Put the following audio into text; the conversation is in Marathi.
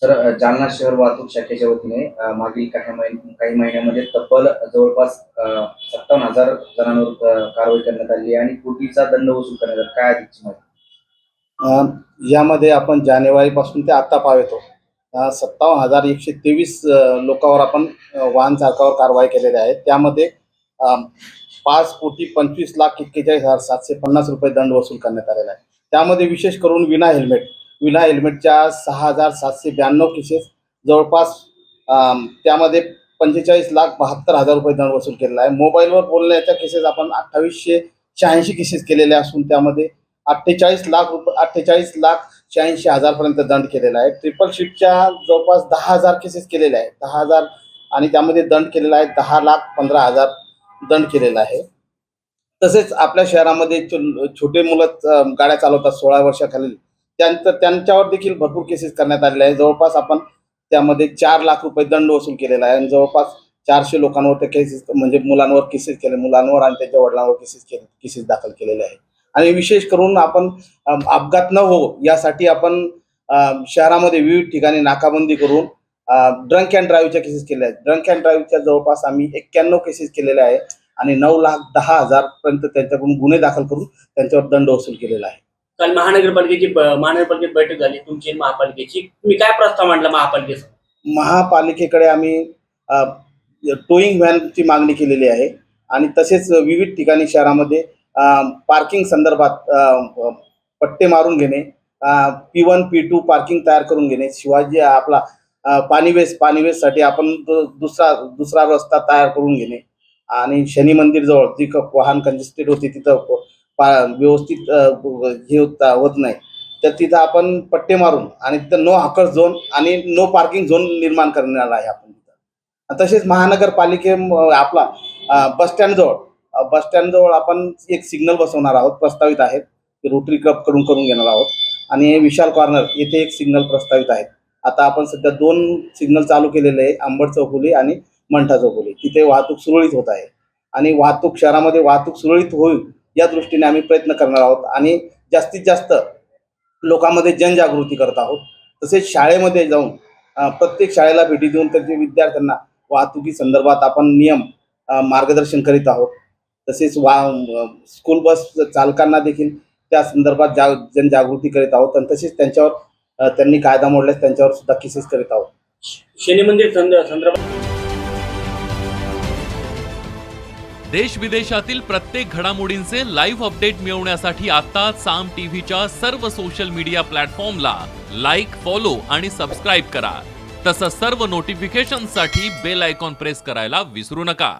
सर जालना शहर वाहतूक शाखेच्या वतीने मागील काही महिन्यामध्ये तब्बल जवळपास 57,000 जणांवर कारवाई करण्यात आली आहे आणि कोटीचा दंड वसूल करण्यात आला. काय अधिकची माहिती? अ, यामध्ये आपण जानेवारीपासून ते आता पाहतो 57,123 लोकांवर आपण वाहन चालकावर कारवाई केलेली आहे. त्यामध्ये 5,25,41,750 रुपये दंड वसूल करण्यात आलेला आहे. त्यामध्ये विशेष करून विना हेल्मेटच्या 6,792 केसेस जवळपास त्यामध्ये 45,72,000 रुपये दंड वसूल केलेला आहे. मोबाईलवर बोलण्याच्या केसेस आपण 2,886 केसेस केलेल्या असून त्यामध्ये 48,86,86,86,000 पर्यंत दंड केलेला आहे. ट्रिपल शीटच्या जवळपास 10,000 केसेस केलेल्या आहेत. 10,000 आणि त्यामध्ये दंड केलेला आहे 10,15,000 दंड केलेला आहे. तसेच आपल्या शहरामध्ये छोटे मुलं गाड्या चालवतात 16 वर्षाखालील त्यांच्यावर देखील भरपूर केसेस करण्यात आलेले आहे. जवळपास आपण त्यामध्ये 4,00,000 रुपये दंड वसूल केलेला आहे आणि जवळपास 400 लोकांवर ते केसेस म्हणजे मुलांवर केसेस केले, मुलांवर आणि त्यांच्या वडिलांवर केसेस दाखल केलेले आहे. आणि विशेष करून आपण अपघात न हो यासाठी आपण शहरामध्ये विविध ठिकाणी नाकाबंदी करून ड्रंक अँड ड्राईव्हच्या केसेस केल्या आहेत. ड्रंक अँड ड्राईव्हच्या जवळपास आम्ही 91 केसेस केलेल्या आहे आणि 9,10,000 पर्यंत त्यांच्याकडून गुन्हे दाखल करून त्यांच्यावर दंड वसूल केलेला आहे. काल महानगरपालिकेत बैठक झाली तुमची महापालिकेची. तुम्ही काय प्रस्ताव मांडला महापालिकेचा? महापालिकेकडे आम्ही टोईंग व्हॅनची मागणी केलेली आहे आणि तसेच विविध ठिकाणी शहरामध्ये पार्किंग संदर्भात पट्टे मारून घेणे, P1 P2 पार्किंग तयार करून घेणे, शिवाजी आपला पाणीवेससाठी आपण दुसरा रस्ता तयार करून घेणे आणि शनी मंदिर जवळ जी वाहन कंजेस्टेड होती तिथं व्यवस्थित हे होत नाही तर तिथं आपण पट्टे मारून आणि तिथं नो हाकर झोन आणि नो पार्किंग झोन निर्माण करण्यात आहे आपण तिथं. तसेच महानगरपालिके आपला बसस्टँडजवळ आपण एक सिग्नल बसवणार आहोत, प्रस्तावित आहेत. रोटरी क्लब करून घेणार आहोत आणि विशाल कॉर्नर येथे एक सिग्नल प्रस्तावित आहेत. आता आपण सध्या 2 सिग्नल चालू केलेले आहे, अंबड चौफुली आणि मंठा चौफुली. तिथे वाहतूक सुरळीत होत आहे आणि शहरामध्ये वाहतूक सुरळीत होईल या दृष्टीने आम्ही प्रयत्न करणार आहोत आणि जास्तीत जास्त लोकांमध्ये जनजागृती करत आहोत. तसेच शाळेमध्ये जाऊन प्रत्येक शाळेला भेटी देऊन त्याचे विद्यार्थ्यांना वाहतुकी संदर्भात आपण नियम मार्गदर्शन करीत आहोत. तसेच स्कूल बस चालकांना देखील त्या संदर्भात जनजागृती करीत आहोत आणि तसेच त्यांनी कायदा मोडल्यास त्यांच्यावर सुद्धा केसेस करीत आहोत. शनी मंदिर संदर्भात देश विदेशातील प्रत्येक घडामोडींचे लाईव्ह अपडेट मिळवण्यासाठी आता साम टीव्हीच्या सर्व सोशल मीडिया प्लॅटफॉर्मला लाईक, फॉलो आणि सबस्क्राईब करा. तसंच सर्व नोटिफिकेशनसाठी बेल आयकॉन प्रेस करायला विसरू नका.